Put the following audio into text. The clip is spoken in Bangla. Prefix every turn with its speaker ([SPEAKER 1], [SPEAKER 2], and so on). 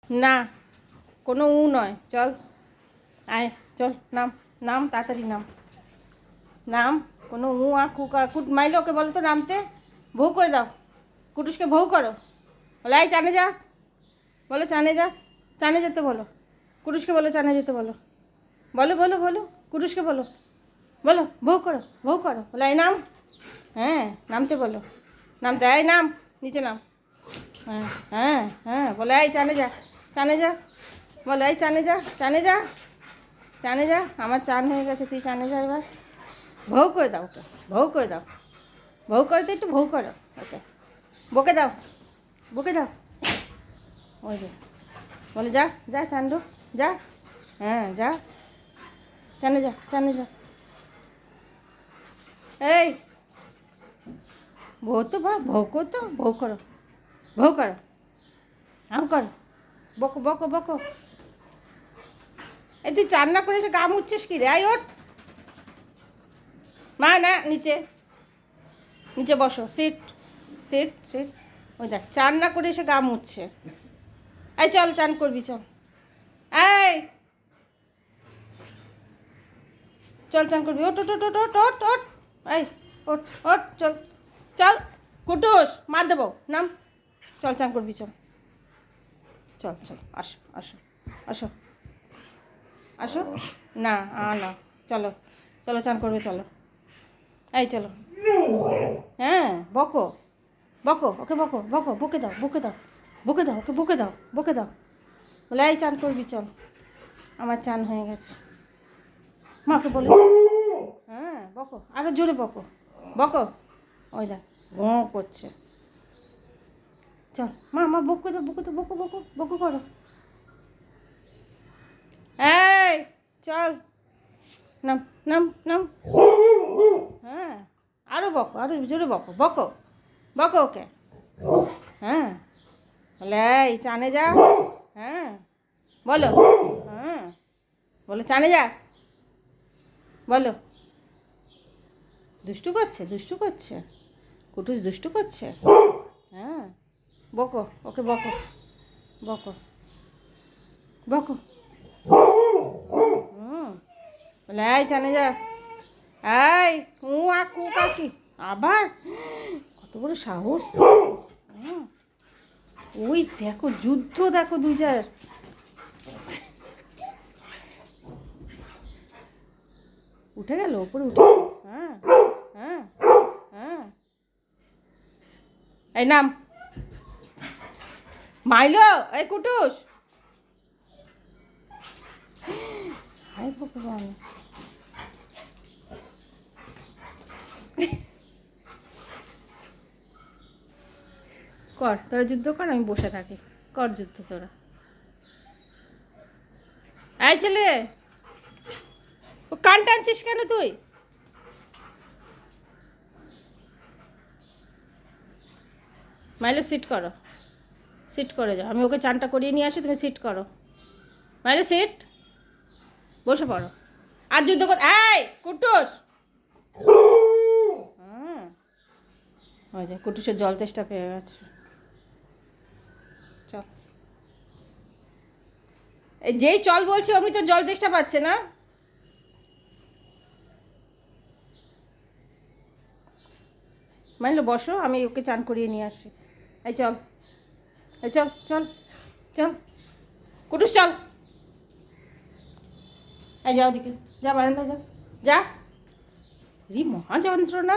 [SPEAKER 1] না, কোনো উ নয়, চল আয়, চল নাম, নাম তাড়াতাড়ি নাম, নাম, কোনো উ আ কুকা কুট মাইলে ওকে বলো তো নামতে, ভৌ করে দাও, কুটুসকে ভৌ করো, বলো এই চানে যা, বলো চানে যা, চানে যেতে বলো, কুটুসকে বলো চানে যেতে বলো, বলো বলো বলো, কুটুসকে বলো, বলো ভৌ করো, বলো এই নাম, হ্যাঁ নামতে বলো, নামতে, এই নাম, নিচে নাম, হ্যাঁ হ্যাঁ হ্যাঁ, বলো এই চানে যা, চানে যা, বলো এই চানে যা, চানে যা, চানে যা, আমার চান হয়ে গেছে, তুই চানে যা এবার, ভৌ করে দাও ওকে, ভৌ করে দাও, ভৌ করে তো একটু ভৌ করো ওকে, বকে দাও, বকে দাও, ওই যে বলে যা যা চান্ডু যা, হ্যাঁ যা, চানে যা, চানে যা, এই ভৌ তো বা ভৌ করতো, ভৌ করো, ভৌ করো, আম করো, বকো বকো বকো, এই তুই চান না করে এসে গা মুচ্ছিস কি রে, আই ওঠ, মা না নিচে, নিচে বসো, সিট সিট সিট, ওই দেখ চান না করে এসে গা মুছছে, এই চল চান করবি চল, এই চল চান করবি, ওট ওট ওট ওট ওট ওট, এই ওট ওট, চল চল, কুটুস মার দেবো নাম, চল চান করবি চল, চল চল আসো আসো আসো আসো, না না, চলো চলো চান করবে চলো, এই চলো, হ্যাঁ বকো বকো ওকে, বকো বকো, বকে দাও বকে দাও, বকে দাও ওকে, বকে দাও বকে দাও, বলে এই চান করবি চল, আমার চান হয়ে গেছে, মাকে বলে, হ্যাঁ বকো আরো জোরে বকো, বকো, ওই দেখ ঘুঁ করছে, চল মা মা বকে দাও, বকে দাও, বকো বকো বকো করো, এই চল নাম, নাম নাম, হ্যাঁ আরো বকো, আরো জোরে বকো, বকো বকো ওকে, হ্যাঁ বলে এই চানে যা, হ্যাঁ বলো, হ্যাঁ বলো চানে যা, বলো, দুষ্টু করছে, দুষ্টু করছে, কুটুস দুষ্টু করছে, হ্যাঁ বকো ওকে, বকো বকো বকো, হুম বলে এই চানে যা, এই কু কাকি, আবার কত বড় সাহস, হুম, ওই দেখো যুদ্ধ, দেখো দুজার, উঠে গেল ওপরে, উঠে, হ্যাঁ হ্যাঁ হ্যাঁ, এই নাম, মাইলো এই কুটুস, হায় ভগবান, কর তোরা যুদ্ধ কর, আমি বসে থাকি, কর যুদ্ধ তোরা, এই ছেলে ও কান টানছিস কেন তুই, মাইলো সিট করো, সিট করে যাও, আমি ওকে চানটা করিয়ে নিয়ে আসি, তুমি সিট করো, মাইলো সিট, বসে পড়ো, আর যুদ্ধ কর, এই কুটুস, হুম, ওই যে কুটুসের জল তেষ্টা পেয়ে গেছে, চল, এই যেই চল বলছি অমনি তো জল তেষ্টা পাচ্ছে না, মাইলো বসো, আমি ওকে চান করিয়ে নিয়ে আসি, এই চল, এই চল চল চল, কুটুস চল, এই যাও দিকে, যা বারান্দায় যা, যা, রি মহা যন্ত্রণা।